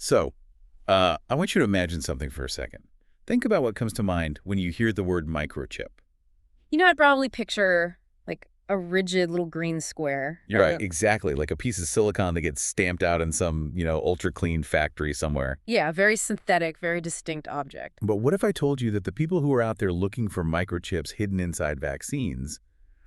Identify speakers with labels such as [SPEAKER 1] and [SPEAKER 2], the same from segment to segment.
[SPEAKER 1] So, I want you to imagine something for a second. Think about what comes to mind when you hear the word microchip.
[SPEAKER 2] I'd probably picture, like, a rigid little green square.
[SPEAKER 1] Right, exactly. Like a piece of silicon that gets stamped out in some, ultra-clean factory somewhere.
[SPEAKER 2] Yeah, very synthetic, very distinct object.
[SPEAKER 1] But what if I told you that the people who are out there looking for microchips hidden inside vaccines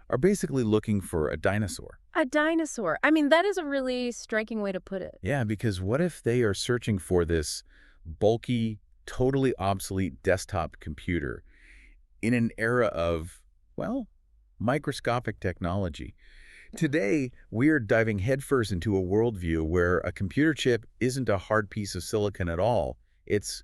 [SPEAKER 1] are basically looking for a dinosaur?
[SPEAKER 2] A dinosaur. I mean, that is a really striking way to put it.
[SPEAKER 1] Yeah, because what if they are searching for this bulky, totally obsolete desktop computer in an era of, well, microscopic technology? Today, we're diving headfirst into a worldview where a computer chip isn't a hard piece of silicon at all. It's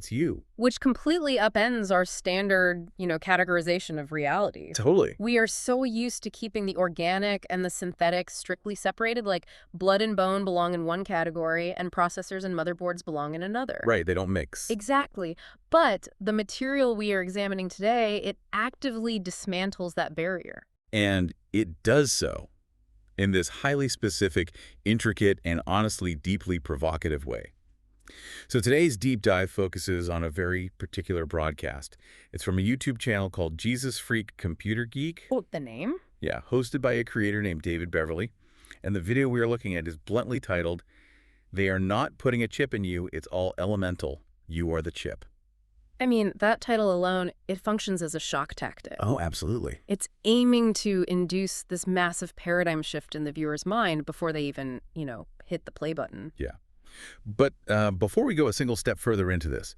[SPEAKER 1] you.
[SPEAKER 2] Which completely upends our standard, categorization of reality.
[SPEAKER 1] Totally.
[SPEAKER 2] We are so used to keeping the organic and the synthetic strictly separated, like blood and bone belong in one category and processors and motherboards belong in another.
[SPEAKER 1] Right, they don't mix.
[SPEAKER 2] Exactly. But the material we are examining today, it actively dismantles that barrier.
[SPEAKER 1] And it does so in this highly specific, intricate, and honestly deeply provocative way. So today's deep dive focuses on a very particular broadcast. It's from a YouTube channel called Jesus Freak Computer Geek.
[SPEAKER 2] Oh, the name?
[SPEAKER 1] Yeah, hosted by a creator named David Beverly. And the video we are looking at is bluntly titled, "They are not putting a chip in you, it's all elemental. You are the chip."
[SPEAKER 2] I mean, that title alone, it functions as a shock tactic.
[SPEAKER 1] Oh, absolutely.
[SPEAKER 2] It's aiming to induce this massive paradigm shift in the viewer's mind before they even, hit the play button.
[SPEAKER 1] Yeah. But before we go a single step further into this,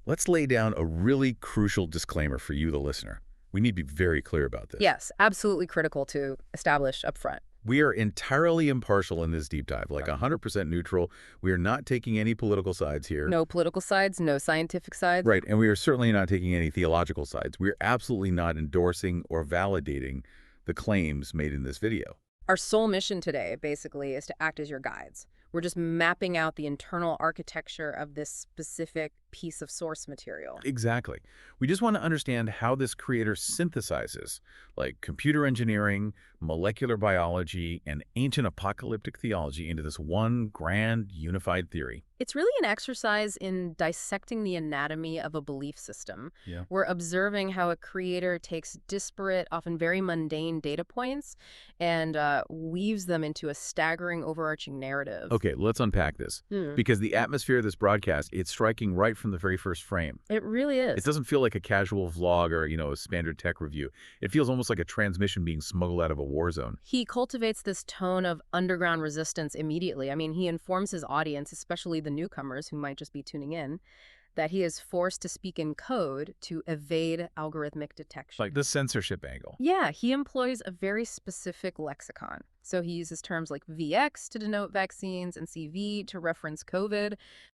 [SPEAKER 1] let's lay down a really crucial disclaimer for you, the listener. We need to be very clear about this.
[SPEAKER 2] Yes, absolutely critical to establish up front.
[SPEAKER 1] We are entirely impartial in this deep dive, like 100% neutral. We are not taking any political sides here.
[SPEAKER 2] No political sides, no scientific sides.
[SPEAKER 1] Right, and we are certainly not taking any theological sides. We are absolutely not endorsing or validating the claims made in this video.
[SPEAKER 2] Our sole mission today, basically, is to act as your guides. We're just mapping out the internal architecture of this specific piece of source material.
[SPEAKER 1] Exactly. We just want to understand how this creator synthesizes, like computer engineering, molecular biology, and ancient apocalyptic theology into this one grand unified theory.
[SPEAKER 2] It's really an exercise in dissecting the anatomy of a belief system.
[SPEAKER 1] Yeah.
[SPEAKER 2] We're observing how a creator takes disparate, often very mundane data points and weaves them into a staggering overarching narrative.
[SPEAKER 1] Okay, let's unpack this. Because the atmosphere of this broadcast, it's striking right from the very first frame.
[SPEAKER 2] It really is.
[SPEAKER 1] It doesn't feel like a casual vlog or, a standard tech review. It feels almost like a transmission being smuggled out of a war zone.
[SPEAKER 2] He cultivates this tone of underground resistance immediately. I mean, he informs his audience, especially the newcomers who might just be tuning in, that he is forced to speak in code to evade algorithmic detection.
[SPEAKER 1] Like the censorship angle.
[SPEAKER 2] Yeah, he employs a very specific lexicon. So he uses terms like VX to denote vaccines and CV to reference COVID.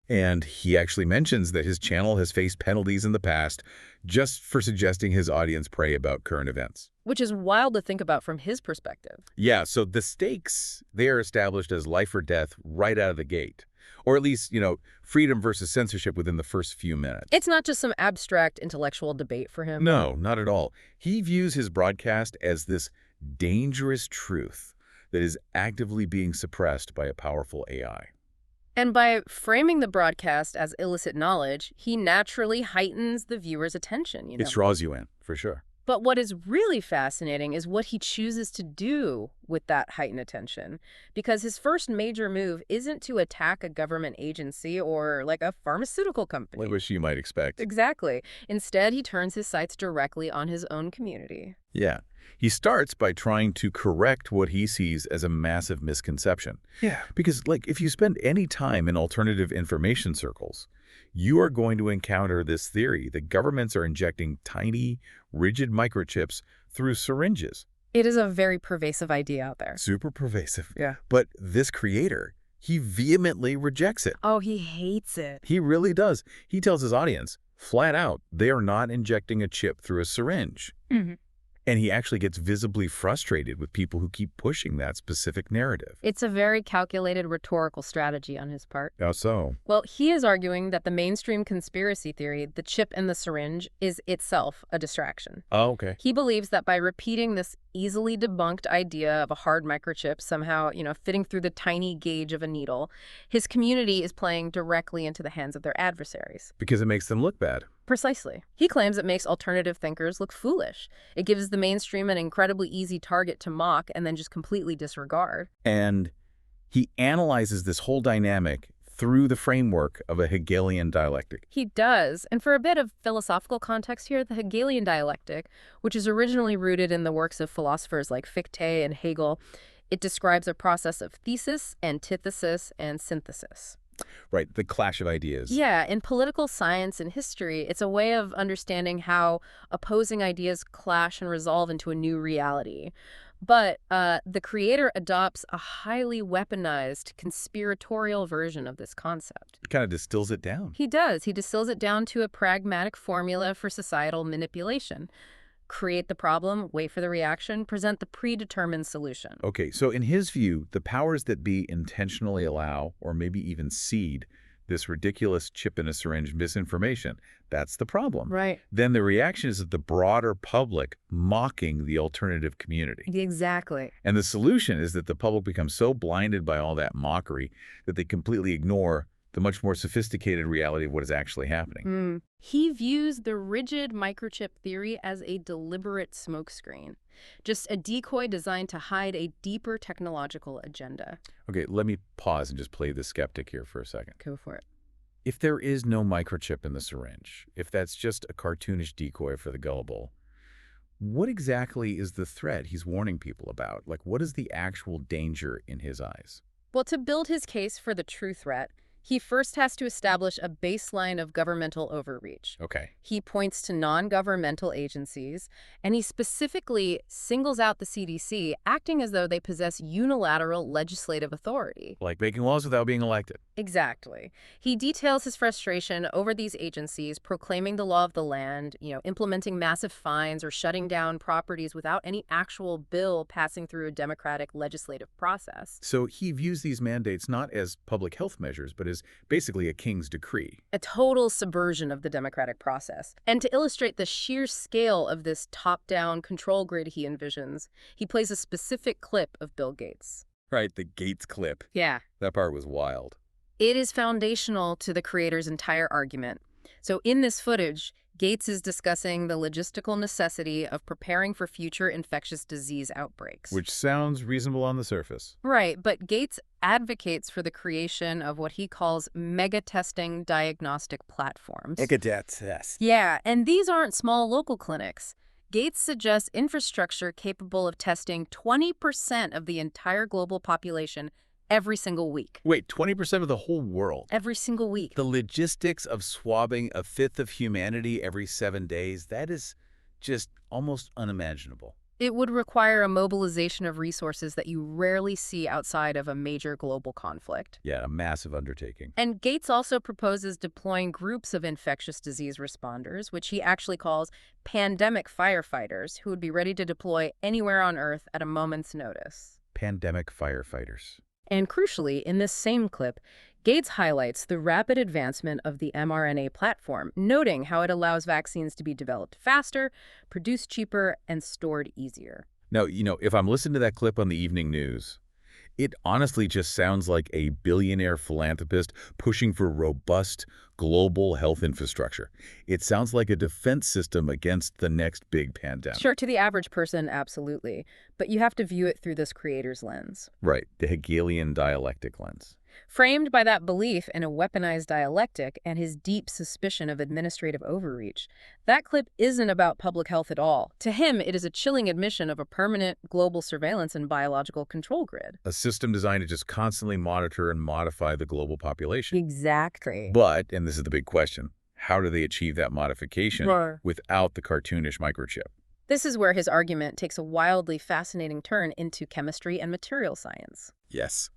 [SPEAKER 1] And he actually mentions that his channel has faced penalties in the past just for suggesting his audience pray about current events.
[SPEAKER 2] Which is wild to think about from his perspective.
[SPEAKER 1] Yeah, so the stakes, they are established as life or death right out of the gate. Or at least, freedom versus censorship within the first few minutes.
[SPEAKER 2] It's not just some abstract intellectual debate for him.
[SPEAKER 1] No, not at all. He views his broadcast as this dangerous truth that is actively being suppressed by a powerful AI.
[SPEAKER 2] And by framing the broadcast as illicit knowledge, he naturally heightens the viewer's attention,
[SPEAKER 1] It draws you in, for sure.
[SPEAKER 2] But what is really fascinating is what he chooses to do with that heightened attention. Because his first major move isn't to attack a government agency or like a pharmaceutical company.
[SPEAKER 1] Which you might expect.
[SPEAKER 2] Exactly. Instead, he turns his sights directly on his own community.
[SPEAKER 1] Yeah. He starts by trying to correct what he sees as a massive misconception.
[SPEAKER 2] Yeah.
[SPEAKER 1] Because, if you spend any time in alternative information circles, you are going to encounter this theory that governments are injecting tiny, rigid microchips through syringes.
[SPEAKER 2] It is a very pervasive idea out there.
[SPEAKER 1] Super pervasive.
[SPEAKER 2] Yeah.
[SPEAKER 1] But this creator, he vehemently rejects it.
[SPEAKER 2] Oh, he hates it.
[SPEAKER 1] He really does. He tells his audience, flat out, they are not injecting a chip through a syringe.
[SPEAKER 2] Mm-hmm.
[SPEAKER 1] And he actually gets visibly frustrated with people who keep pushing that specific narrative.
[SPEAKER 2] It's a very calculated rhetorical strategy on his part.
[SPEAKER 1] How so?
[SPEAKER 2] Well, he is arguing that the mainstream conspiracy theory, the chip in the syringe, is itself a distraction.
[SPEAKER 1] Oh, okay.
[SPEAKER 2] He believes that by repeating this easily debunked idea of a hard microchip somehow, fitting through the tiny gauge of a needle, his community is playing directly into the hands of their adversaries.
[SPEAKER 1] Because it makes them look bad.
[SPEAKER 2] Precisely. He claims it makes alternative thinkers look foolish. It gives the mainstream an incredibly easy target to mock and then just completely disregard.
[SPEAKER 1] And he analyzes this whole dynamic through the framework of a Hegelian dialectic.
[SPEAKER 2] He does. And for a bit of philosophical context here, the Hegelian dialectic, which is originally rooted in the works of philosophers like Fichte and Hegel, it describes a process of thesis, antithesis, and synthesis.
[SPEAKER 1] Right, the clash of ideas.
[SPEAKER 2] Yeah, in political science and history, it's a way of understanding how opposing ideas clash and resolve into a new reality. But the creator adopts a highly weaponized, conspiratorial version of this concept.
[SPEAKER 1] Kind of distills it down.
[SPEAKER 2] He does. He distills it down to a pragmatic formula for societal manipulation. Create the problem, wait for the reaction, present the predetermined solution.
[SPEAKER 1] Okay, so in his view, the powers that be intentionally allow, or maybe even seed, this ridiculous chip in a syringe misinformation. That's the problem.
[SPEAKER 2] Right.
[SPEAKER 1] Then the reaction is of the broader public mocking the alternative community.
[SPEAKER 2] Exactly.
[SPEAKER 1] And the solution is that the public becomes so blinded by all that mockery that they completely ignore the much more sophisticated reality of what is actually happening.
[SPEAKER 2] He views the rigid microchip theory as a deliberate smokescreen, just a decoy designed to hide a deeper technological agenda.
[SPEAKER 1] Okay, let me pause and just play the skeptic here for a second.
[SPEAKER 2] Go for it.
[SPEAKER 1] If there is no microchip in the syringe, if that's just a cartoonish decoy for the gullible, what exactly is the threat he's warning people about? Like, what is the actual danger in his eyes?
[SPEAKER 2] Well, to build his case for the true threat, he first has to establish a baseline of governmental overreach.
[SPEAKER 1] Okay.
[SPEAKER 2] He points to non-governmental agencies, and he specifically singles out the CDC, acting as though they possess unilateral legislative authority.
[SPEAKER 1] Like making laws without being elected.
[SPEAKER 2] Exactly. He details his frustration over these agencies proclaiming the law of the land, implementing massive fines or shutting down properties without any actual bill passing through a democratic legislative process.
[SPEAKER 1] So he views these mandates not as public health measures, but as basically a king's decree.
[SPEAKER 2] A total subversion of the democratic process. And to illustrate the sheer scale of this top-down control grid he envisions, he plays a specific clip of Bill Gates.
[SPEAKER 1] Right, the Gates clip.
[SPEAKER 2] Yeah.
[SPEAKER 1] That part was wild.
[SPEAKER 2] It is foundational to the creator's entire argument. So in this footage, Gates is discussing the logistical necessity of preparing for future infectious disease outbreaks.
[SPEAKER 1] Which sounds reasonable on the surface.
[SPEAKER 2] Right, but Gates advocates for the creation of what he calls mega-testing diagnostic platforms.
[SPEAKER 1] Mega-test.
[SPEAKER 2] Yeah, and these aren't small local clinics. Gates suggests infrastructure capable of testing 20% of the entire global population every single week.
[SPEAKER 1] Wait, 20% of the whole world?
[SPEAKER 2] Every single week.
[SPEAKER 1] The logistics of swabbing a fifth of humanity every 7 days, that is just almost unimaginable.
[SPEAKER 2] It would require a mobilization of resources that you rarely see outside of a major global conflict.
[SPEAKER 1] Yeah, a massive undertaking.
[SPEAKER 2] And Gates also proposes deploying groups of infectious disease responders, which he actually calls pandemic firefighters, who would be ready to deploy anywhere on Earth at a moment's notice.
[SPEAKER 1] Pandemic firefighters.
[SPEAKER 2] And crucially, in this same clip, Gates highlights the rapid advancement of the mRNA platform, noting how it allows vaccines to be developed faster, produced cheaper, and stored easier.
[SPEAKER 1] Now, if I'm listening to that clip on the evening news, it honestly just sounds like a billionaire philanthropist pushing for robust global health infrastructure. It sounds like a defense system against the next big pandemic.
[SPEAKER 2] Sure, to the average person, absolutely. But you have to view it through this creator's lens.
[SPEAKER 1] Right, the Hegelian dialectic lens.
[SPEAKER 2] Framed by that belief in a weaponized dialectic and his deep suspicion of administrative overreach, that clip isn't about public health at all. To him, it is a chilling admission of a permanent global surveillance and biological control grid.
[SPEAKER 1] A system designed to just constantly monitor and modify the global population.
[SPEAKER 2] Exactly.
[SPEAKER 1] But, and this is the big question, how do they achieve that modification without the cartoonish microchip?
[SPEAKER 2] This is where his argument takes a wildly fascinating turn into chemistry and material science.
[SPEAKER 1] Yes.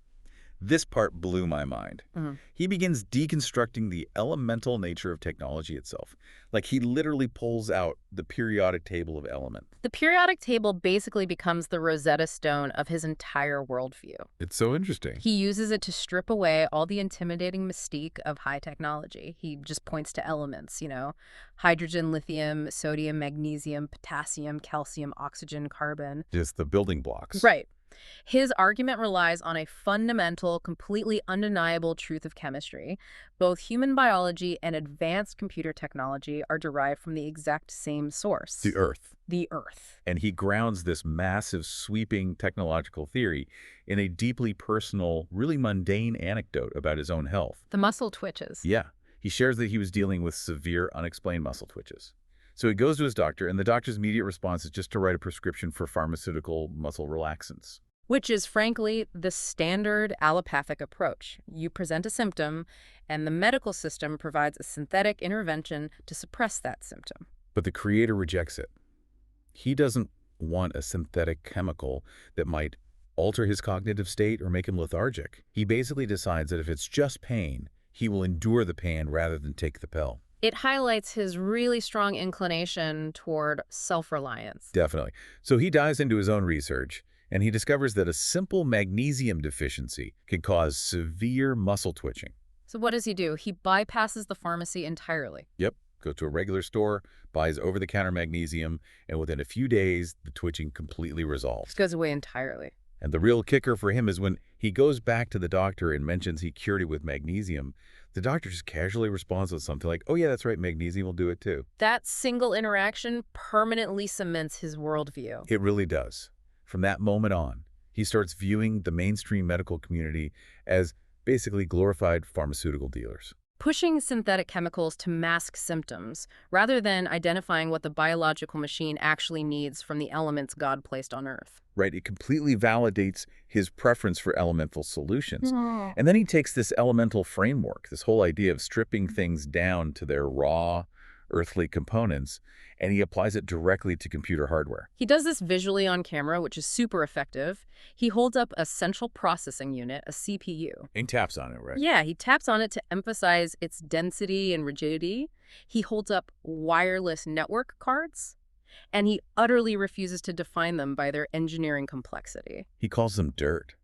[SPEAKER 1] This part blew my mind.
[SPEAKER 2] Mhm.
[SPEAKER 1] He begins deconstructing the elemental nature of technology itself. Like he literally pulls out the periodic table of elements.
[SPEAKER 2] The periodic table basically becomes the Rosetta Stone of his entire worldview.
[SPEAKER 1] It's so interesting.
[SPEAKER 2] He uses it to strip away all the intimidating mystique of high technology. He just points to elements, hydrogen, lithium, sodium, magnesium, potassium, calcium, oxygen, carbon.
[SPEAKER 1] Just the building blocks.
[SPEAKER 2] Right. His argument relies on a fundamental, completely undeniable truth of chemistry. Both human biology and advanced computer technology are derived from the exact same source.
[SPEAKER 1] The Earth.
[SPEAKER 2] The Earth.
[SPEAKER 1] And he grounds this massive, sweeping technological theory in a deeply personal, really mundane anecdote about his own health.
[SPEAKER 2] The muscle twitches.
[SPEAKER 1] Yeah. He shares that he was dealing with severe, unexplained muscle twitches. So he goes to his doctor, and the doctor's immediate response is just to write a prescription for pharmaceutical muscle relaxants.
[SPEAKER 2] Which is, frankly, the standard allopathic approach. You present a symptom, and the medical system provides a synthetic intervention to suppress that symptom.
[SPEAKER 1] But the creator rejects it. He doesn't want a synthetic chemical that might alter his cognitive state or make him lethargic. He basically decides that if it's just pain, he will endure the pain rather than take the pill.
[SPEAKER 2] It highlights his really strong inclination toward self-reliance.
[SPEAKER 1] Definitely. So he dives into his own research, and he discovers that a simple magnesium deficiency can cause severe muscle twitching.
[SPEAKER 2] So what does he do? He bypasses the pharmacy entirely.
[SPEAKER 1] Yep. Goes to a regular store, buys over-the-counter magnesium, and within a few days, the twitching completely resolves.
[SPEAKER 2] It goes away entirely.
[SPEAKER 1] And the real kicker for him is when he goes back to the doctor and mentions he cured it with magnesium, the doctor just casually responds with something like, oh yeah, that's right, magnesium will do it too.
[SPEAKER 2] That single interaction permanently cements his worldview.
[SPEAKER 1] It really does. From that moment on, he starts viewing the mainstream medical community as basically glorified pharmaceutical dealers.
[SPEAKER 2] Pushing synthetic chemicals to mask symptoms, rather than identifying what the biological machine actually needs from the elements God placed on Earth.
[SPEAKER 1] Right, it completely validates his preference for elemental solutions. And then he takes this elemental framework, this whole idea of stripping things down to their raw, earthly components, and he applies it directly to computer hardware.
[SPEAKER 2] He does this visually on camera, which is super effective. He holds up a central processing unit, a CPU.
[SPEAKER 1] And taps on it, right?
[SPEAKER 2] Yeah, he taps on it to emphasize its density and rigidity. He holds up wireless network cards, and he utterly refuses to define them by their engineering complexity.
[SPEAKER 1] He calls them dirt.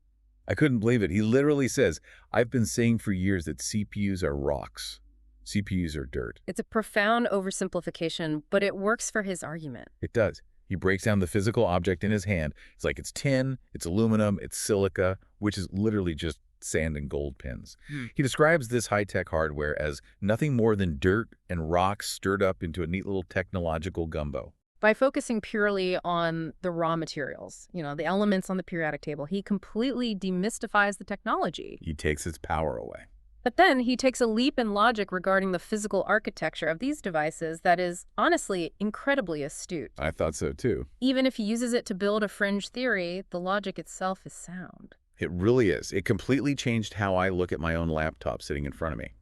[SPEAKER 1] I couldn't believe it. He literally says, I've been saying for years that CPUs are rocks. CPUs are dirt.
[SPEAKER 2] It's a profound oversimplification, but it works for his argument.
[SPEAKER 1] It does. He breaks down the physical object in his hand. It's like it's tin, it's aluminum, it's silica, which is literally just sand and gold pins. He describes this high-tech hardware as nothing more than dirt and rocks stirred up into a neat little technological gumbo.
[SPEAKER 2] By focusing purely on the raw materials, the elements on the periodic table, he completely demystifies the technology.
[SPEAKER 1] He takes its power away.
[SPEAKER 2] But then he takes a leap in logic regarding the physical architecture of these devices that is, honestly, incredibly astute.
[SPEAKER 1] I thought so too.
[SPEAKER 2] Even if he uses it to build a fringe theory, the logic itself is sound.
[SPEAKER 1] It really is. It completely changed how I look at my own laptop sitting in front of me.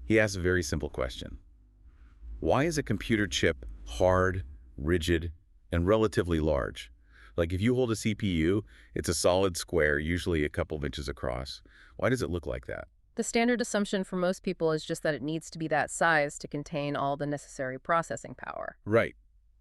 [SPEAKER 1] He asks a very simple question. Why is a computer chip hard, rigid, and relatively large? Like if you hold a CPU, it's a solid square, usually a couple of inches across. Why does it look like that?
[SPEAKER 2] The standard assumption for most people is just that it needs to be that size to contain all the necessary processing power.
[SPEAKER 1] Right.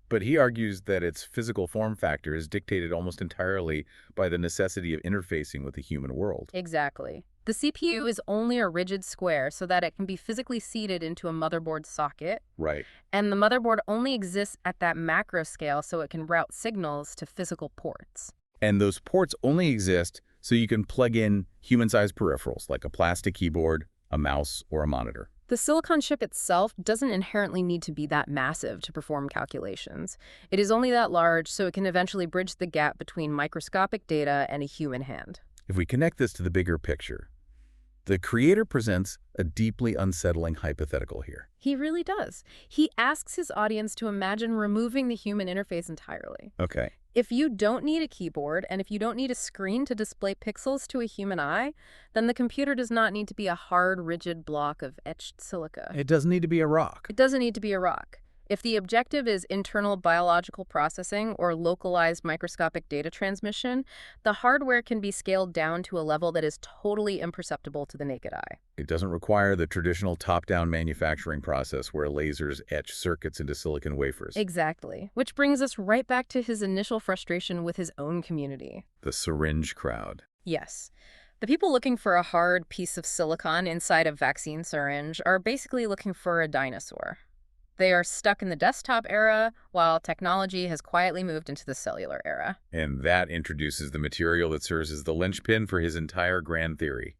[SPEAKER 1] But he argues that its physical form factor is dictated almost entirely by the necessity of interfacing with the human world.
[SPEAKER 2] Exactly. The CPU is only a rigid square so that it can be physically seated into a motherboard socket.
[SPEAKER 1] Right.
[SPEAKER 2] And the motherboard only exists at that macro scale so it can route signals to physical ports.
[SPEAKER 1] And those ports only exist so you can plug in human-sized peripherals like a plastic keyboard, a mouse, or a monitor.
[SPEAKER 2] The silicon chip itself doesn't inherently need to be that massive to perform calculations. It is only that large so it can eventually bridge the gap between microscopic data and a human hand.
[SPEAKER 1] If we connect this to the bigger picture, the creator presents a deeply unsettling hypothetical here.
[SPEAKER 2] He really does. He asks his audience to imagine removing the human interface entirely.
[SPEAKER 1] Okay.
[SPEAKER 2] If you don't need a keyboard and if you don't need a screen to display pixels to a human eye, then the computer does not need to be a hard, rigid block of etched silica.
[SPEAKER 1] It doesn't need to be a rock.
[SPEAKER 2] It doesn't need to be a rock. If the objective is internal biological processing or localized microscopic data transmission, the hardware can be scaled down to a level that is totally imperceptible to the naked eye.
[SPEAKER 1] It doesn't require the traditional top-down manufacturing process where lasers etch circuits into silicon wafers.
[SPEAKER 2] Exactly. Which brings us right back to his initial frustration with his own community.
[SPEAKER 1] The syringe crowd.
[SPEAKER 2] Yes. The people looking for a hard piece of silicon inside a vaccine syringe are basically looking for a dinosaur. They are stuck in the desktop era, while technology has quietly moved into the cellular era.
[SPEAKER 1] And that introduces the material that serves as the linchpin for his entire grand theory.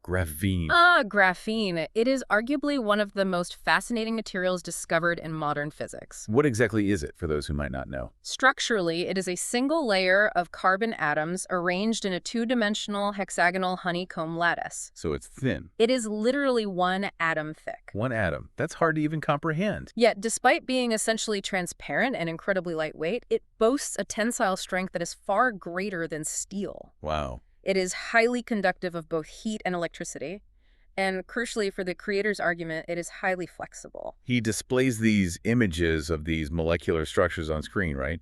[SPEAKER 1] Graphene.
[SPEAKER 2] Graphene. It is arguably one of the most fascinating materials discovered in modern physics.
[SPEAKER 1] What exactly is it, for those who might not know?
[SPEAKER 2] Structurally, it is a single layer of carbon atoms arranged in a two-dimensional hexagonal honeycomb lattice.
[SPEAKER 1] So it's thin.
[SPEAKER 2] It is literally one atom thick.
[SPEAKER 1] One atom. That's hard to even comprehend.
[SPEAKER 2] Yet, despite being essentially transparent and incredibly lightweight, it boasts a tensile strength that is far greater than steel.
[SPEAKER 1] Wow.
[SPEAKER 2] It is highly conductive of both heat and electricity, and crucially for the creator's argument, it is highly flexible.
[SPEAKER 1] He displays these images of these molecular structures on screen, right?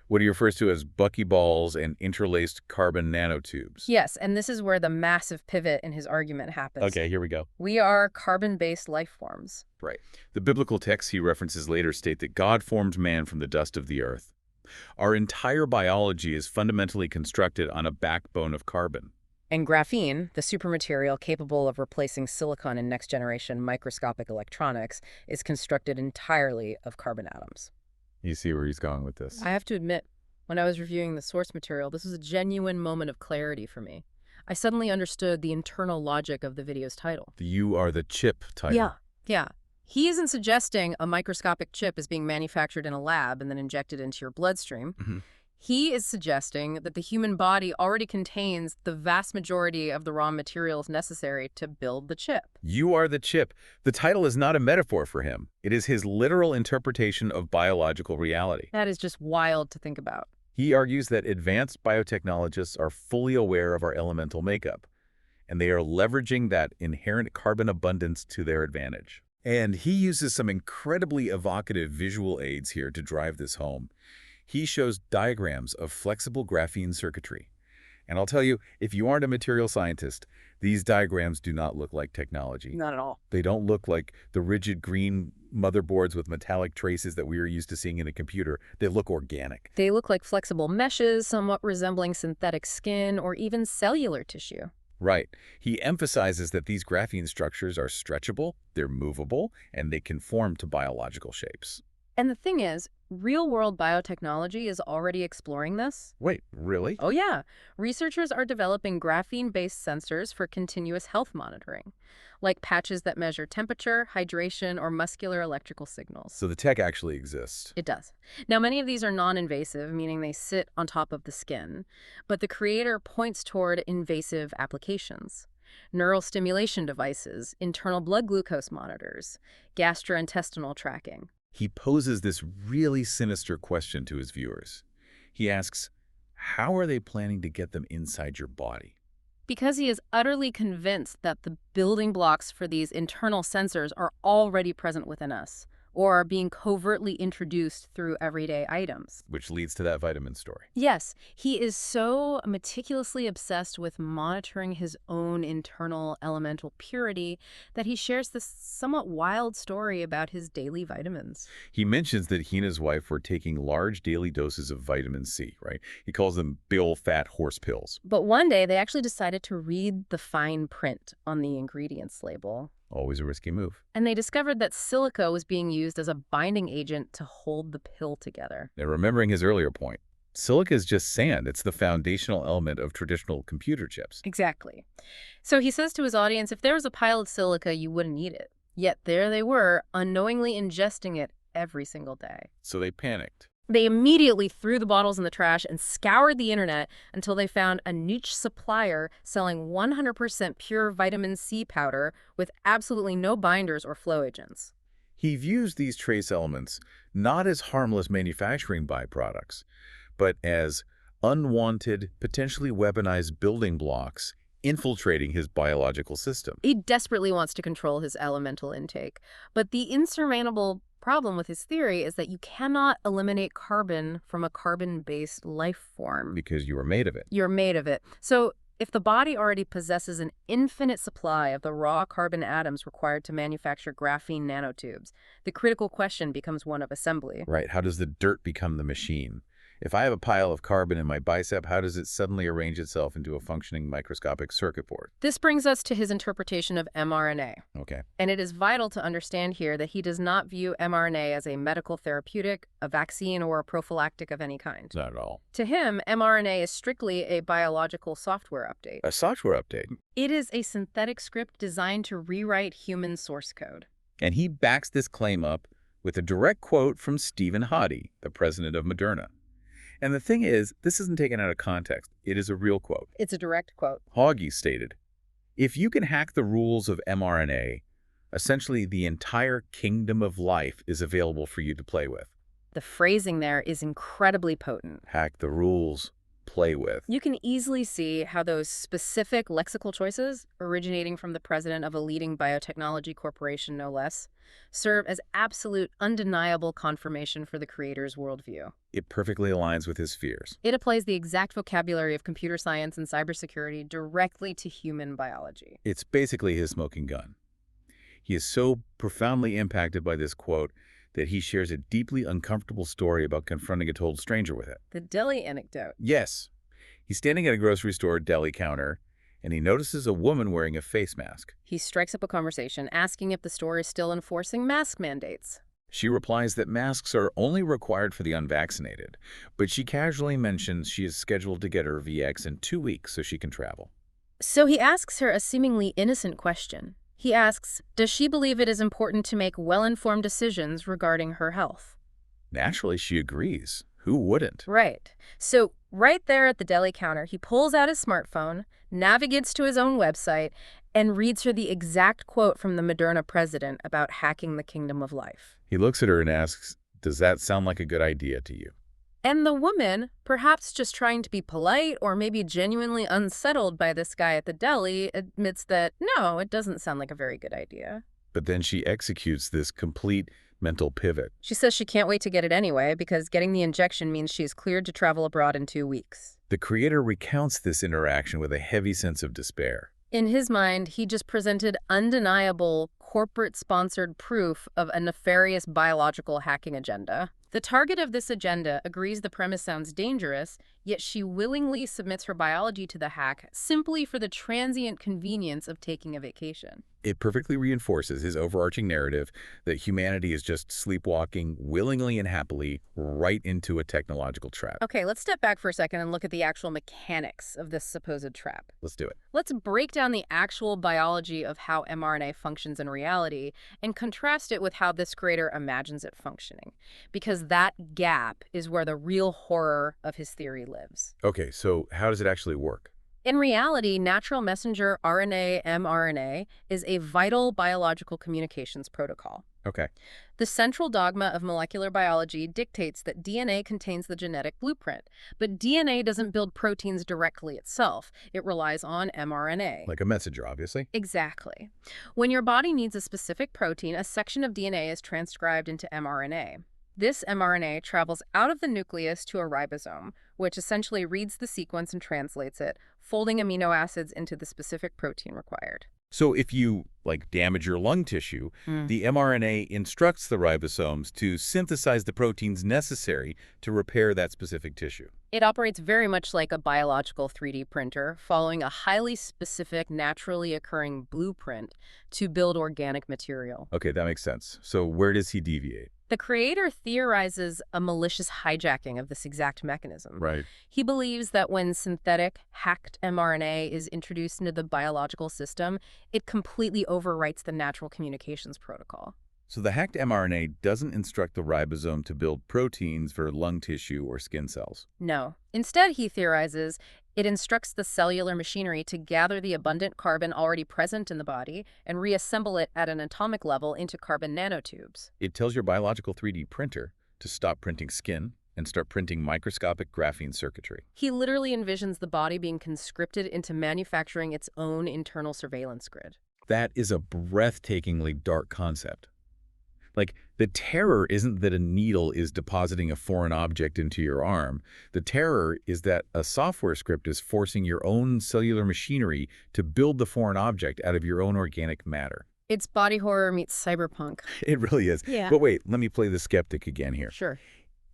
[SPEAKER 1] What he refers to as buckyballs and interlaced carbon nanotubes.
[SPEAKER 2] Yes, and this is where the massive pivot in his argument happens.
[SPEAKER 1] Okay, here we go.
[SPEAKER 2] We are carbon-based life forms.
[SPEAKER 1] Right. The biblical texts he references later state that God formed man from the dust of the earth. Our entire biology is fundamentally constructed on a backbone of carbon.
[SPEAKER 2] And graphene, the supermaterial capable of replacing silicon in next-generation microscopic electronics, is constructed entirely of carbon atoms.
[SPEAKER 1] You see where he's going with this.
[SPEAKER 2] I have to admit, when I was reviewing the source material, this was a genuine moment of clarity for me. I suddenly understood the internal logic of the video's title.
[SPEAKER 1] The "You Are the Chip" title.
[SPEAKER 2] Yeah. He isn't suggesting a microscopic chip is being manufactured in a lab and then injected into your bloodstream. He is suggesting that the human body already contains the vast majority of the raw materials necessary to build the chip.
[SPEAKER 1] You are the chip. The title is not a metaphor for him. It is his literal interpretation of biological reality.
[SPEAKER 2] That is just wild to think about.
[SPEAKER 1] He argues that advanced biotechnologists are fully aware of our elemental makeup, and they are leveraging that inherent carbon abundance to their advantage. And he uses some incredibly evocative visual aids here to drive this home. He shows diagrams of flexible graphene circuitry. And I'll tell you, if you aren't a material scientist, these diagrams do not look like technology.
[SPEAKER 2] Not at all.
[SPEAKER 1] They don't look like the rigid green motherboards with metallic traces that we are used to seeing in a computer. They look organic.
[SPEAKER 2] They look like flexible meshes, somewhat resembling synthetic skin or even cellular tissue.
[SPEAKER 1] Right. He emphasizes that these graphene structures are stretchable, they're movable, and they conform to biological shapes.
[SPEAKER 2] And the thing is, real-world biotechnology is already exploring this.
[SPEAKER 1] Wait, really?
[SPEAKER 2] Oh yeah. Researchers are developing graphene-based sensors for continuous health monitoring, like patches that measure temperature, hydration, or muscular electrical signals.
[SPEAKER 1] So the tech actually exists.
[SPEAKER 2] It does. Now, many of these are non-invasive, meaning they sit on top of the skin, but the creator points toward invasive applications. Neural stimulation devices, internal blood glucose monitors, gastrointestinal tracking.
[SPEAKER 1] He poses this really sinister question to his viewers. He asks, how are they planning to get them inside your body?
[SPEAKER 2] Because he is utterly convinced that the building blocks for these internal sensors are already present within us, or are being covertly introduced through everyday items.
[SPEAKER 1] Which leads to that vitamin story.
[SPEAKER 2] Yes, he is so meticulously obsessed with monitoring his own internal elemental purity that he shares this somewhat wild story about his daily vitamins.
[SPEAKER 1] He mentions that he and his wife were taking large daily doses of vitamin C, right? He calls them big ol' fat horse pills.
[SPEAKER 2] But one day, they actually decided to read the fine print on the ingredients label.
[SPEAKER 1] Always a risky move.
[SPEAKER 2] And they discovered that silica was being used as a binding agent to hold the pill together.
[SPEAKER 1] Now, remembering his earlier point, silica is just sand. It's the foundational element of traditional computer chips.
[SPEAKER 2] Exactly. So he says to his audience, if there was a pile of silica, you wouldn't eat it. Yet there they were, unknowingly ingesting it every single day.
[SPEAKER 1] So they panicked.
[SPEAKER 2] They immediately threw the bottles in the trash and scoured the internet until they found a niche supplier selling 100% pure vitamin C powder with absolutely no binders or flow agents.
[SPEAKER 1] He views these trace elements not as harmless manufacturing byproducts, but as unwanted, potentially weaponized building blocks infiltrating his biological system.
[SPEAKER 2] He desperately wants to control his elemental intake. But the insurmountable problem with his theory is that you cannot eliminate carbon from a carbon-based life form.
[SPEAKER 1] Because you were made of it.
[SPEAKER 2] You're made of it. So if the body already possesses an infinite supply of the raw carbon atoms required to manufacture graphene nanotubes, the critical question becomes one of assembly.
[SPEAKER 1] Right. How does the dirt become the machine? If I have a pile of carbon in my bicep, how does it suddenly arrange itself into a functioning microscopic circuit board?
[SPEAKER 2] This brings us to his interpretation of mRNA.
[SPEAKER 1] Okay.
[SPEAKER 2] And it is vital to understand here that he does not view mRNA as a medical therapeutic, a vaccine, or a prophylactic of any kind.
[SPEAKER 1] Not at all.
[SPEAKER 2] To him, mRNA is strictly a biological software update.
[SPEAKER 1] A software update.
[SPEAKER 2] It is a synthetic script designed to rewrite human source code.
[SPEAKER 1] And he backs this claim up with a direct quote from Stephen Hawdy, the president of Moderna. And the thing is, this isn't taken out of context. It is a real quote.
[SPEAKER 2] It's a direct quote.
[SPEAKER 1] Hawdy stated, "If you can hack the rules of mRNA, essentially the entire kingdom of life is available for you to play with."
[SPEAKER 2] The phrasing there is incredibly potent.
[SPEAKER 1] Hack the rules, play with.
[SPEAKER 2] You can easily see how those specific lexical choices, originating from the president of a leading biotechnology corporation no less, serve as absolute, undeniable confirmation for the creator's worldview.
[SPEAKER 1] It perfectly aligns with his fears.
[SPEAKER 2] It applies the exact vocabulary of computer science and cybersecurity directly to human biology.
[SPEAKER 1] It's basically his smoking gun. He is so profoundly impacted by this quote that he shares a deeply uncomfortable story about confronting a total stranger with it.
[SPEAKER 2] The deli anecdote.
[SPEAKER 1] Yes. He's standing at a grocery store deli counter, and he notices a woman wearing a face mask.
[SPEAKER 2] He strikes up a conversation, asking if the store is still enforcing mask mandates.
[SPEAKER 1] She replies that masks are only required for the unvaccinated, but she casually mentions she is scheduled to get her VX in 2 weeks so she can travel.
[SPEAKER 2] So he asks her a seemingly innocent question. He asks, does she believe it is important to make well-informed decisions regarding her health?
[SPEAKER 1] Naturally, she agrees. Who wouldn't?
[SPEAKER 2] Right. So right there at the deli counter, he pulls out his smartphone, navigates to his own website, and reads her the exact quote from the Moderna president about hacking the kingdom of life.
[SPEAKER 1] He looks at her and asks, "Does that sound like a good idea to you?"
[SPEAKER 2] And the woman, perhaps just trying to be polite or maybe genuinely unsettled by this guy at the deli, admits that, no, it doesn't sound like a very good idea.
[SPEAKER 1] But then she executes this complete mental pivot.
[SPEAKER 2] She says she can't wait to get it anyway because getting the injection means she is cleared to travel abroad in 2 weeks.
[SPEAKER 1] The creator recounts this interaction with a heavy sense of despair.
[SPEAKER 2] In his mind, he just presented undeniable corporate-sponsored proof of a nefarious biological hacking agenda. The target of this agenda agrees the premise sounds dangerous, yet she willingly submits her biology to the hack simply for the transient convenience of taking a vacation.
[SPEAKER 1] It perfectly reinforces his overarching narrative that humanity is just sleepwalking willingly and happily right into a technological trap.
[SPEAKER 2] Okay, let's step back for a second and look at the actual mechanics of this supposed trap.
[SPEAKER 1] Let's do it.
[SPEAKER 2] Let's break down the actual biology of how mRNA functions in reality and contrast it with how this creator imagines it functioning. Because that gap is where the real horror of his theory lives.
[SPEAKER 1] Okay, so how does it actually work?
[SPEAKER 2] In reality, natural messenger RNA mRNA is a vital biological communications protocol.
[SPEAKER 1] Okay.
[SPEAKER 2] The central dogma of molecular biology dictates that DNA contains the genetic blueprint, but DNA doesn't build proteins directly itself. It relies on mRNA.
[SPEAKER 1] Like a messenger, obviously.
[SPEAKER 2] Exactly. When your body needs a specific protein, a section of DNA is transcribed into mRNA. This mRNA travels out of the nucleus to a ribosome, which essentially reads the sequence and translates it, folding amino acids into the specific protein required.
[SPEAKER 1] So if you, damage your lung tissue, the mRNA instructs the ribosomes to synthesize the proteins necessary to repair that specific tissue.
[SPEAKER 2] It operates very much like a biological 3D printer, following a highly specific, naturally occurring blueprint to build organic material.
[SPEAKER 1] Okay, that makes sense. So where does he deviate?
[SPEAKER 2] The creator theorizes a malicious hijacking of this exact mechanism.
[SPEAKER 1] Right.
[SPEAKER 2] He believes that when synthetic, hacked mRNA is introduced into the biological system, it completely overwrites the natural communications protocol.
[SPEAKER 1] So the hacked mRNA doesn't instruct the ribosome to build proteins for lung tissue or skin cells.
[SPEAKER 2] No. Instead, he theorizes, it instructs the cellular machinery to gather the abundant carbon already present in the body and reassemble it at an atomic level into carbon nanotubes.
[SPEAKER 1] It tells your biological 3D printer to stop printing skin and start printing microscopic graphene circuitry.
[SPEAKER 2] He literally envisions the body being conscripted into manufacturing its own internal surveillance grid.
[SPEAKER 1] That is a breathtakingly dark concept. Like, the terror isn't that a needle is depositing a foreign object into your arm. The terror is that a software script is forcing your own cellular machinery to build the foreign object out of your own organic matter.
[SPEAKER 2] It's body horror meets cyberpunk.
[SPEAKER 1] It really is.
[SPEAKER 2] Yeah.
[SPEAKER 1] But wait, let me play the skeptic again here.
[SPEAKER 2] Sure.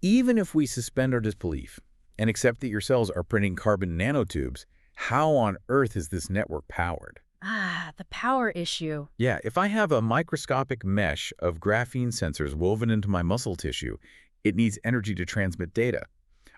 [SPEAKER 1] Even if we suspend our disbelief and accept that your cells are printing carbon nanotubes, how on earth is this network powered?
[SPEAKER 2] Ah, the power issue.
[SPEAKER 1] Yeah, if I have a microscopic mesh of graphene sensors woven into my muscle tissue, it needs energy to transmit data.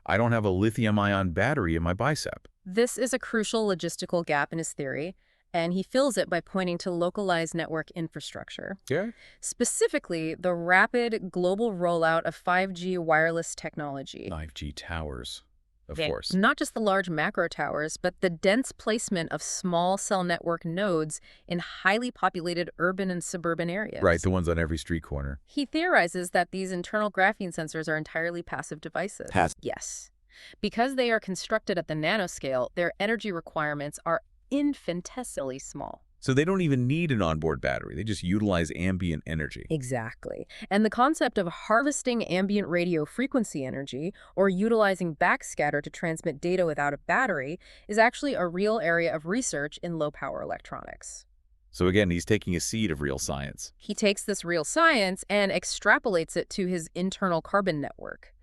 [SPEAKER 1] I don't have a lithium-ion battery in my bicep.
[SPEAKER 2] This is a crucial logistical gap in his theory, and he fills it by pointing to localized network infrastructure.
[SPEAKER 1] Yeah?
[SPEAKER 2] Specifically, the rapid global rollout of 5G wireless technology.
[SPEAKER 1] 5G towers, of
[SPEAKER 2] Yeah,
[SPEAKER 1] course.
[SPEAKER 2] not just the large macro towers, but the dense placement of small cell network nodes in highly populated urban and suburban areas.
[SPEAKER 1] Right, the ones on every street corner.
[SPEAKER 2] He theorizes that these internal graphene sensors are entirely passive devices. Yes. Because they are constructed at the nanoscale, their energy requirements are infinitesimally small.
[SPEAKER 1] So they don't even need an onboard battery. They just utilize ambient energy.
[SPEAKER 2] Exactly. And the concept of harvesting ambient radio frequency energy or utilizing backscatter to transmit data without a battery is actually a real area of research in low-power electronics.
[SPEAKER 1] So again, he's taking a seed of real science.
[SPEAKER 2] He takes this real science and extrapolates it to his internal carbon network.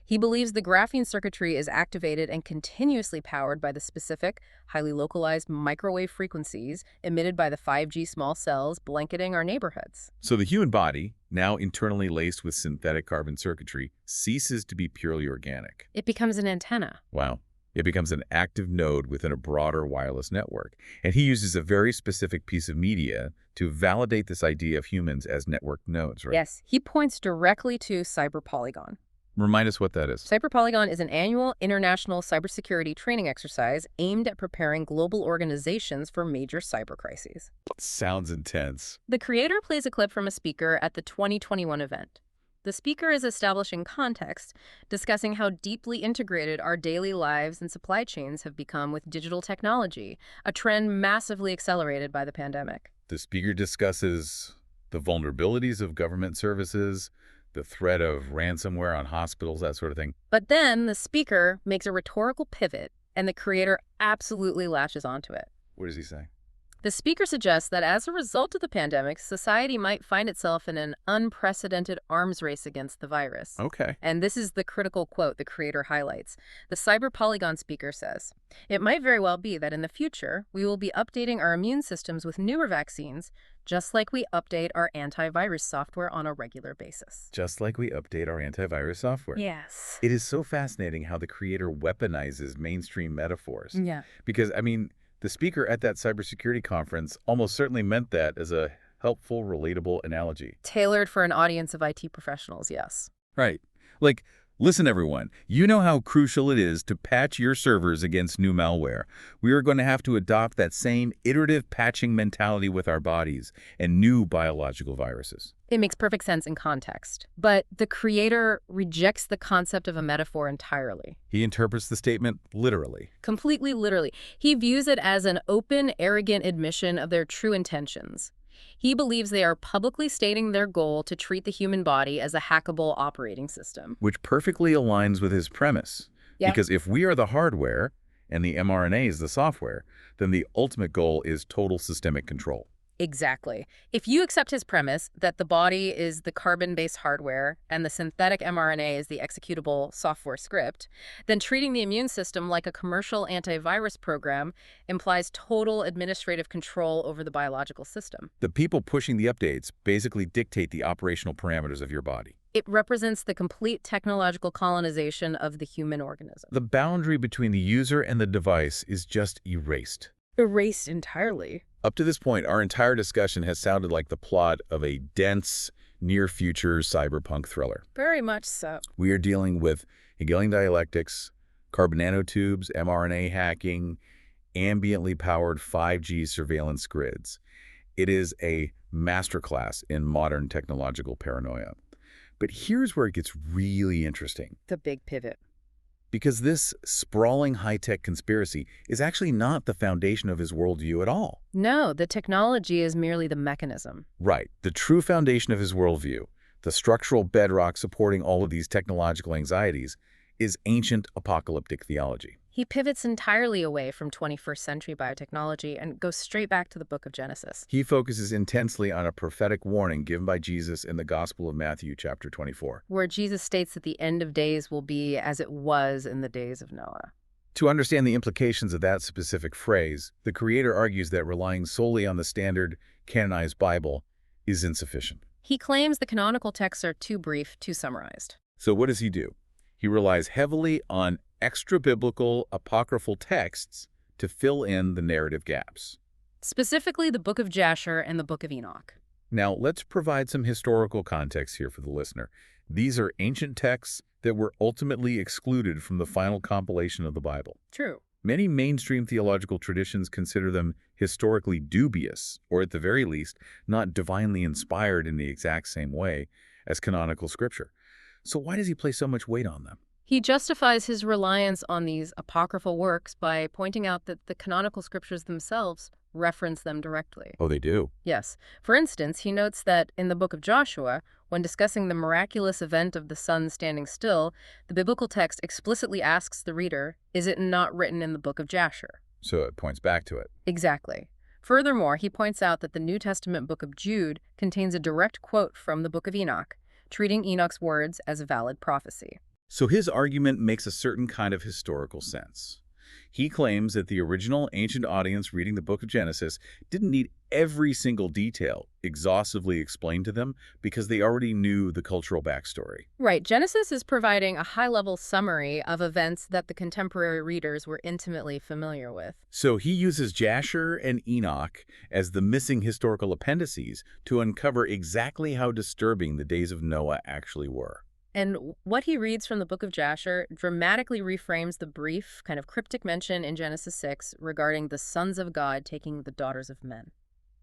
[SPEAKER 2] He believes the graphene circuitry is activated and continuously powered by the specific, highly localized microwave frequencies emitted by the 5G small cells blanketing our neighborhoods.
[SPEAKER 1] So the human body, now internally laced with synthetic carbon circuitry, ceases to be purely organic.
[SPEAKER 2] It becomes an antenna.
[SPEAKER 1] Wow. It becomes an active node within a broader wireless network. And he uses a very specific piece of media to validate this idea of humans as network nodes, right?
[SPEAKER 2] Yes, he points directly to CyberPolygon.
[SPEAKER 1] Remind us what that is.
[SPEAKER 2] CyberPolygon is an annual international cybersecurity training exercise aimed at preparing global organizations for major cyber crises.
[SPEAKER 1] Sounds intense.
[SPEAKER 2] The creator plays a clip from a speaker at the 2021 event. The speaker is establishing context, discussing how deeply integrated our daily lives and supply chains have become with digital technology, a trend massively accelerated by the pandemic.
[SPEAKER 1] The speaker discusses the vulnerabilities of government services, the threat of ransomware on hospitals, that sort of thing.
[SPEAKER 2] But then the speaker makes a rhetorical pivot, and the creator absolutely latches onto it.
[SPEAKER 1] What does he say?
[SPEAKER 2] The speaker suggests that as a result of the pandemic, society might find itself in an unprecedented arms race against the virus.
[SPEAKER 1] Okay.
[SPEAKER 2] And this is the critical quote the creator highlights. The CyberPolygon speaker says, "It might very well be that in the future, we will be updating our immune systems with newer vaccines, just like we update our antivirus software on a regular basis."
[SPEAKER 1] Just like we update our antivirus software.
[SPEAKER 2] Yes.
[SPEAKER 1] It is so fascinating how the creator weaponizes mainstream metaphors.
[SPEAKER 2] Yeah.
[SPEAKER 1] Because, I mean, the speaker at that cybersecurity conference almost certainly meant that as a helpful, relatable analogy.
[SPEAKER 2] Tailored for an audience of IT professionals, yes.
[SPEAKER 1] Right. Like, listen, everyone, you know how crucial it is to patch your servers against new malware. We are going to have to adopt that same iterative patching mentality with our bodies and new biological viruses.
[SPEAKER 2] It makes perfect sense in context. But the creator rejects the concept of a metaphor entirely.
[SPEAKER 1] He interprets the statement literally.
[SPEAKER 2] Completely literally. He views it as an open, arrogant admission of their true intentions. He believes they are publicly stating their goal to treat the human body as a hackable operating system.
[SPEAKER 1] Which perfectly aligns with his premise.
[SPEAKER 2] Yeah.
[SPEAKER 1] Because if we are the hardware and the mRNA is the software, then the ultimate goal is total systemic control.
[SPEAKER 2] Exactly. If you accept his premise that the body is the carbon-based hardware and the synthetic mRNA is the executable software script, then treating the immune system like a commercial antivirus program implies total administrative control over the biological system.
[SPEAKER 1] The people pushing the updates basically dictate the operational parameters of your body.
[SPEAKER 2] It represents the complete technological colonization of the human organism.
[SPEAKER 1] The boundary between the user and the device is just erased.
[SPEAKER 2] Erased entirely.
[SPEAKER 1] Up to this point, our entire discussion has sounded like the plot of a dense, near-future cyberpunk thriller.
[SPEAKER 2] Very much so.
[SPEAKER 1] We are dealing with Hegelian dialectics, carbon nanotubes, mRNA hacking, ambiently powered 5G surveillance grids. It is a masterclass in modern technological paranoia. But here's where it gets really interesting.
[SPEAKER 2] The big pivot.
[SPEAKER 1] Because this sprawling high-tech conspiracy is actually not the foundation of his worldview at all.
[SPEAKER 2] No, the technology is merely the mechanism.
[SPEAKER 1] Right. The true foundation of his worldview, the structural bedrock supporting all of these technological anxieties, is ancient apocalyptic theology.
[SPEAKER 2] He pivots entirely away from 21st century biotechnology and goes straight back to the book of Genesis.
[SPEAKER 1] He focuses intensely on a prophetic warning given by Jesus in the Gospel of Matthew, chapter 24.
[SPEAKER 2] Where Jesus states that the end of days will be as it was in the days of Noah.
[SPEAKER 1] To understand the implications of that specific phrase, the creator argues that relying solely on the standard canonized Bible is insufficient.
[SPEAKER 2] He claims the canonical texts are too brief, too summarized.
[SPEAKER 1] So what does he do? He relies heavily on extra-biblical apocryphal texts to fill in the narrative gaps.
[SPEAKER 2] Specifically the book of Jasar and the book of Enoque.
[SPEAKER 1] Now, let's provide some historical context here for the listener. These are ancient texts that were ultimately excluded from the final compilation of the Bible.
[SPEAKER 2] True.
[SPEAKER 1] Many mainstream theological traditions consider them historically dubious, or at the very least, not divinely inspired in the exact same way as canonical scripture. So why does he place so much weight on them?
[SPEAKER 2] He justifies his reliance on these apocryphal works by pointing out that the canonical scriptures themselves reference them directly.
[SPEAKER 1] Oh, they do?
[SPEAKER 2] Yes. For instance, he notes that in the book of Joshua, when discussing the miraculous event of the sun standing still, the biblical text explicitly asks the reader, is it not written in the book of Jasar?
[SPEAKER 1] So it points back to it.
[SPEAKER 2] Exactly. Furthermore, he points out that the New Testament book of Jude contains a direct quote from the book of Enoch, treating Enoch's words as a valid prophecy.
[SPEAKER 1] So his argument makes a certain kind of historical sense. He claims that the original ancient audience reading the book of Genesis didn't need every single detail exhaustively explained to them because they already knew the cultural backstory.
[SPEAKER 2] Right. Genesis is providing a high-level summary of events that the contemporary readers were intimately familiar with.
[SPEAKER 1] So he uses Jasher and Enoch as the missing historical appendices to uncover exactly how disturbing the days of Noah actually were.
[SPEAKER 2] And what he reads from the book of Jasher dramatically reframes the brief, kind of cryptic mention in Genesis 6 regarding the sons of God taking the daughters of men.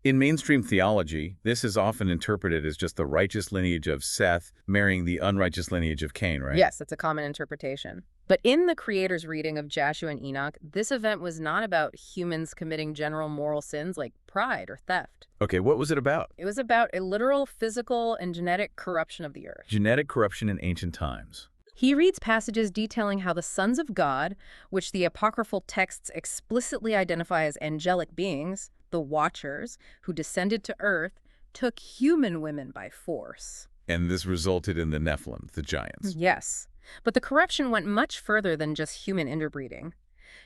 [SPEAKER 1] In mainstream theology, this is often interpreted as just the righteous lineage of Seth marrying the unrighteous lineage of Cain, right?
[SPEAKER 2] Yes, that's a common interpretation. But in the creator's reading of Joshua and Enoch, this event was not about humans committing general moral sins like pride or theft.
[SPEAKER 1] Okay, what was it about?
[SPEAKER 2] It was about a literal physical and genetic corruption of the earth.
[SPEAKER 1] Genetic corruption in ancient times.
[SPEAKER 2] He reads passages detailing how the sons of God, which the apocryphal texts explicitly identify as angelic beings, the Watchers, who descended to earth, took human women by force.
[SPEAKER 1] And this resulted in the Nephilim, the giants.
[SPEAKER 2] Yes. But the corruption went much further than just human interbreeding.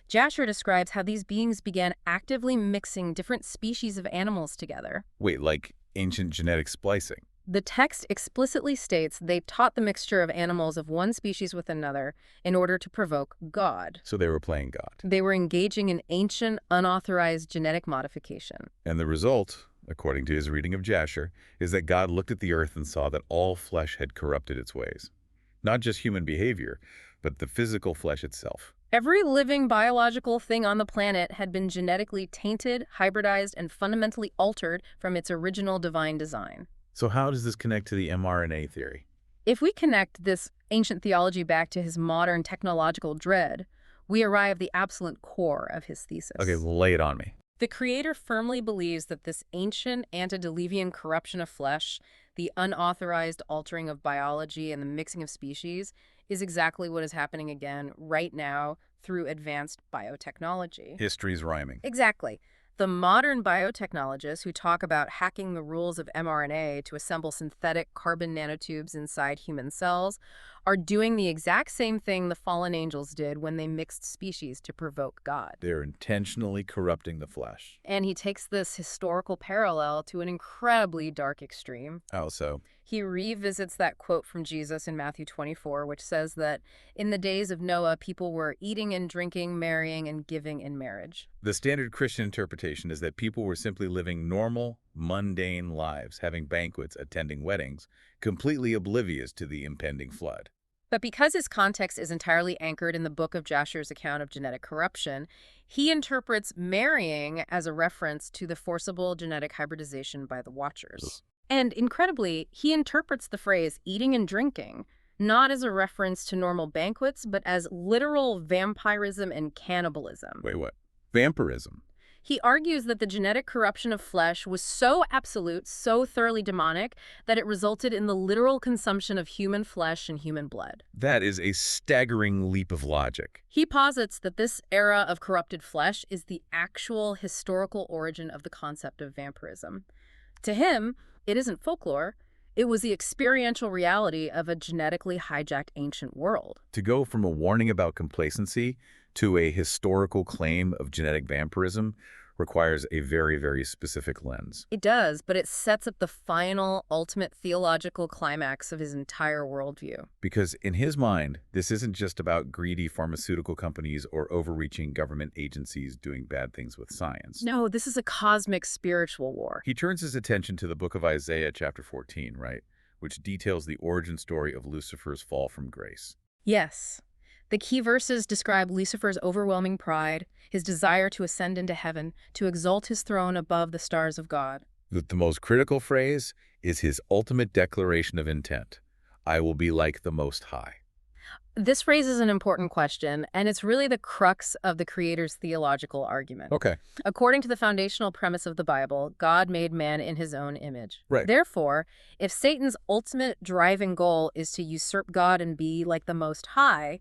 [SPEAKER 2] Jasher describes how these beings began actively mixing different species of animals together.
[SPEAKER 1] Wait, like ancient genetic splicing?
[SPEAKER 2] The text explicitly states they taught the mixture of animals of one species with another in order to provoke God.
[SPEAKER 1] So they were playing God.
[SPEAKER 2] They were engaging in ancient, unauthorized genetic modification.
[SPEAKER 1] And the result, according to his reading of Jasher, is that God looked at the earth and saw that all flesh had corrupted its ways. Not just human behavior, but the physical flesh itself.
[SPEAKER 2] Every living biological thing on the planet had been genetically tainted, hybridized, and fundamentally altered from its original divine design.
[SPEAKER 1] So how does this connect to the mRNA theory?
[SPEAKER 2] If we connect this ancient theology back to his modern technological dread, we arrive at the absolute core of his thesis.
[SPEAKER 1] Okay, well, lay it on me.
[SPEAKER 2] The creator firmly believes that this ancient antediluvian corruption of flesh, the unauthorized altering of biology and the mixing of species, is exactly what is happening again right now through advanced biotechnology.
[SPEAKER 1] History's rhyming.
[SPEAKER 2] Exactly. The modern biotechnologists who talk about hacking the rules of mRNA to assemble synthetic carbon nanotubes inside human cells are doing the exact same thing the fallen angels did when they mixed species to provoke God.
[SPEAKER 1] They're intentionally corrupting the flesh.
[SPEAKER 2] And he takes this historical parallel to an incredibly dark extreme.
[SPEAKER 1] How so?
[SPEAKER 2] He revisits that quote from Jesus in Matthew 24, which says that in the days of Noah, people were eating and drinking, marrying and giving in marriage.
[SPEAKER 1] The standard Christian interpretation is that people were simply living normal, mundane lives, having banquets, attending weddings, completely oblivious to the impending flood.
[SPEAKER 2] But because his context is entirely anchored in the book of Jasher's account of genetic corruption, he interprets marrying as a reference to the forcible genetic hybridization by the Watchers. And incredibly, he interprets the phrase eating and drinking not as a reference to normal banquets, but as literal vampirism and cannibalism.
[SPEAKER 1] Wait, what? Vampirism.
[SPEAKER 2] He argues that the genetic corruption of flesh was so absolute, so thoroughly demonic, that it resulted in the literal consumption of human flesh and human blood.
[SPEAKER 1] That is a staggering leap of logic.
[SPEAKER 2] He posits that this era of corrupted flesh is the actual historical origin of the concept of vampirism. To him, it isn't folklore. It was the experiential reality of a genetically hijacked ancient world.
[SPEAKER 1] To go from a warning about complacency to a historical claim of genetic vampirism requires a very, very specific lens.
[SPEAKER 2] It does, but it sets up the final, ultimate theological climax of his entire worldview.
[SPEAKER 1] Because in his mind, this isn't just about greedy pharmaceutical companies or overreaching government agencies doing bad things with science.
[SPEAKER 2] No, this is a cosmic spiritual war.
[SPEAKER 1] He turns his attention to the book of Isaiah, chapter 14, right? Which details the origin story of Lucifer's fall from grace.
[SPEAKER 2] Yes. The key verses describe Lucifer's overwhelming pride, his desire to ascend into heaven, to exalt his throne above the stars of God.
[SPEAKER 1] The most critical phrase is his ultimate declaration of intent. I will be like the Most High.
[SPEAKER 2] This raises an important question, and it's really the crux of the Creator's theological argument.
[SPEAKER 1] Okay.
[SPEAKER 2] According to the foundational premise of the Bible, God made man in his own image.
[SPEAKER 1] Right.
[SPEAKER 2] Therefore, if Satan's ultimate driving goal is to usurp God and be like the Most High,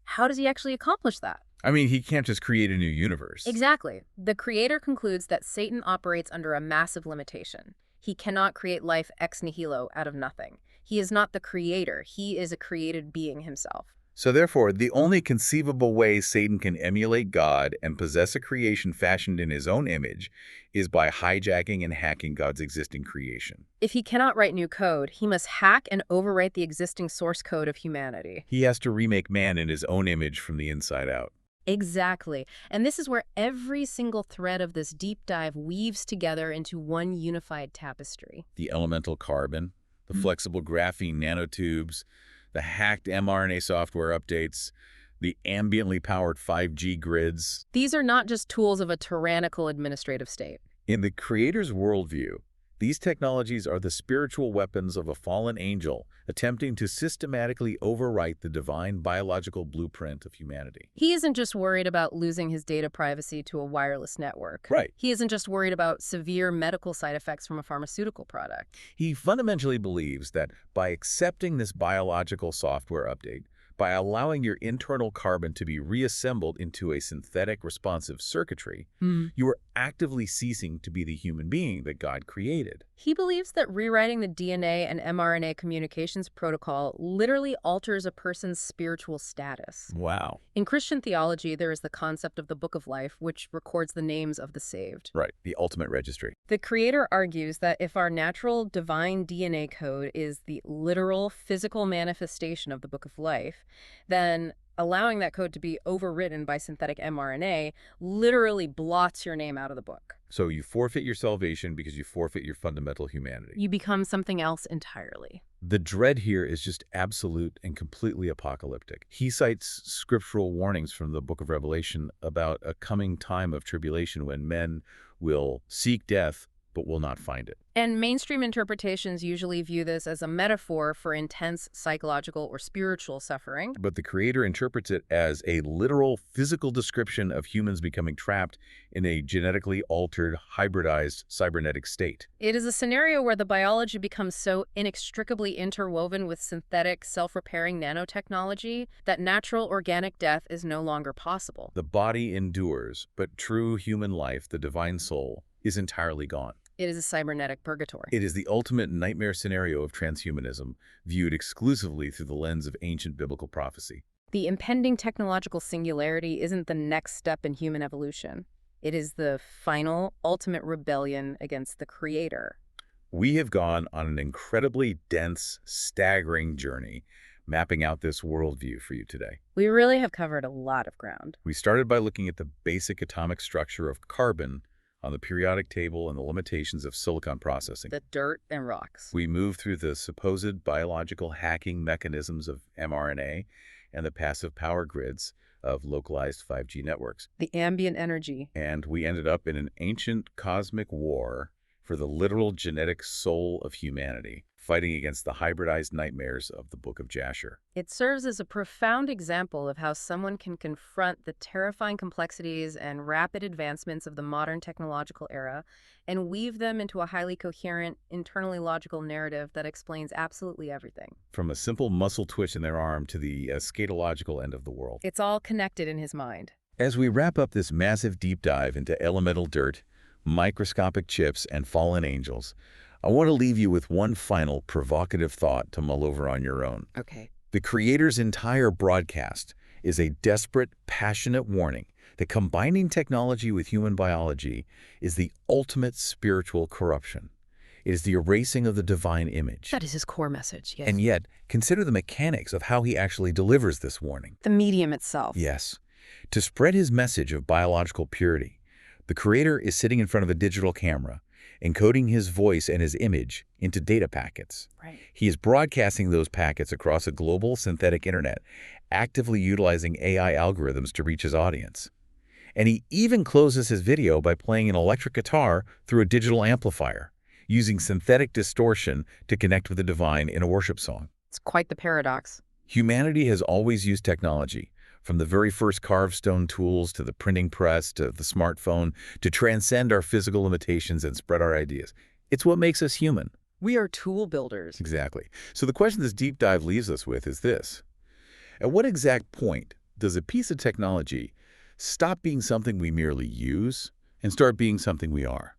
[SPEAKER 2] how does he actually accomplish that?
[SPEAKER 1] I mean, he can't just create a new universe.
[SPEAKER 2] Exactly. The Creator concludes that Satan operates under a massive limitation. He cannot create life ex nihilo out of nothing. He is not the creator. He is a created being himself.
[SPEAKER 1] So therefore, the only conceivable way Satan can emulate God and possess a creation fashioned in his own image is by hijacking and hacking God's existing creation.
[SPEAKER 2] If he cannot write new code, he must hack and overwrite the existing source code of humanity.
[SPEAKER 1] He has to remake man in his own image from the inside out.
[SPEAKER 2] Exactly. And this is where every single thread of this deep dive weaves together into one unified tapestry.
[SPEAKER 1] The elemental carbon, the flexible graphene nanotubes, the hacked mRNA software updates, the ambiently powered 5G grids.
[SPEAKER 2] These are not just tools of a tyrannical administrative state.
[SPEAKER 1] In the Creator's worldview, these technologies are the spiritual weapons of a fallen angel attempting to systematically overwrite the divine biological blueprint of humanity.
[SPEAKER 2] He isn't just worried about losing his data privacy to a wireless network.
[SPEAKER 1] Right.
[SPEAKER 2] He isn't just worried about severe medical side effects from a pharmaceutical product.
[SPEAKER 1] He fundamentally believes that by accepting this biological software update, by allowing your internal carbon to be reassembled into a synthetic responsive circuitry, you are actively ceasing to be the human being that God created.
[SPEAKER 2] He believes that rewriting the DNA and mRNA communications protocol literally alters a person's spiritual status.
[SPEAKER 1] Wow.
[SPEAKER 2] In Christian theology, there is the concept of the Book of Life, which records the names of the saved.
[SPEAKER 1] Right, the ultimate registry.
[SPEAKER 2] The Creator argues that if our natural divine DNA code is the literal physical manifestation of the Book of Life, then allowing that code to be overwritten by synthetic mRNA literally blots your name out of the book.
[SPEAKER 1] So you forfeit your salvation because you forfeit your fundamental humanity.
[SPEAKER 2] You become something else entirely.
[SPEAKER 1] The dread here is just absolute and completely apocalyptic. He cites scriptural warnings from the book of Revelation about a coming time of tribulation when men will seek death but will not find it.
[SPEAKER 2] And mainstream interpretations usually view this as a metaphor for intense psychological or spiritual suffering.
[SPEAKER 1] But the Creator interprets it as a literal physical description of humans becoming trapped in a genetically altered, hybridized, cybernetic state.
[SPEAKER 2] It is a scenario where the biology becomes so inextricably interwoven with synthetic, self-repairing nanotechnology that natural organic death is no longer possible.
[SPEAKER 1] The body endures, but true human life, the divine soul, is entirely gone.
[SPEAKER 2] It is a cybernetic purgatory.
[SPEAKER 1] It is the ultimate nightmare scenario of transhumanism, viewed exclusively through the lens of ancient biblical prophecy.
[SPEAKER 2] The impending technological singularity isn't the next step in human evolution. It is the final, ultimate rebellion against the Creator.
[SPEAKER 1] We have gone on an incredibly dense, staggering journey, mapping out this worldview for you today.
[SPEAKER 2] We really have covered a lot of ground.
[SPEAKER 1] We started by looking at the basic atomic structure of carbon on the periodic table and the limitations of silicon processing.
[SPEAKER 2] The dirt and rocks.
[SPEAKER 1] We moved through the supposed biological hacking mechanisms of mRNA and the passive power grids of localized 5G networks.
[SPEAKER 2] The ambient energy.
[SPEAKER 1] And we ended up in an ancient cosmic war for the literal genetic soul of humanity, fighting against the hybridized nightmares of the Book of Jasher.
[SPEAKER 2] It serves as a profound example of how someone can confront the terrifying complexities and rapid advancements of the modern technological era and weave them into a highly coherent, internally logical narrative that explains absolutely everything.
[SPEAKER 1] From a simple muscle twitch in their arm to the scatological end of the world.
[SPEAKER 2] It's all connected in his mind.
[SPEAKER 1] As we wrap up this massive deep dive into elemental dirt, microscopic chips, and fallen angels, I want to leave you with one final provocative thought to mull over on your own.
[SPEAKER 2] Okay.
[SPEAKER 1] The creator's entire broadcast is a desperate, passionate warning that combining technology with human biology is the ultimate spiritual corruption. It is the erasing of the divine image.
[SPEAKER 2] That is his core message, yes.
[SPEAKER 1] And yet, consider the mechanics of how he actually delivers this warning.
[SPEAKER 2] The medium itself.
[SPEAKER 1] Yes. To spread his message of biological purity, the creator is sitting in front of a digital camera, encoding his voice and his image into data packets.
[SPEAKER 2] Right.
[SPEAKER 1] He is broadcasting those packets across a global synthetic internet, actively utilizing AI algorithms to reach his audience. And he even closes his video by playing an electric guitar through a digital amplifier, using synthetic distortion to connect with the divine in a worship song.
[SPEAKER 2] It's quite the paradox.
[SPEAKER 1] Humanity has always used technology, from the very first carved stone tools to the printing press to the smartphone, to transcend our physical limitations and spread our ideas. It's what makes us human.
[SPEAKER 2] We are tool builders.
[SPEAKER 1] Exactly. So the question this deep dive leaves us with is this. At what exact point does a piece of technology stop being something we merely use and start being something we are?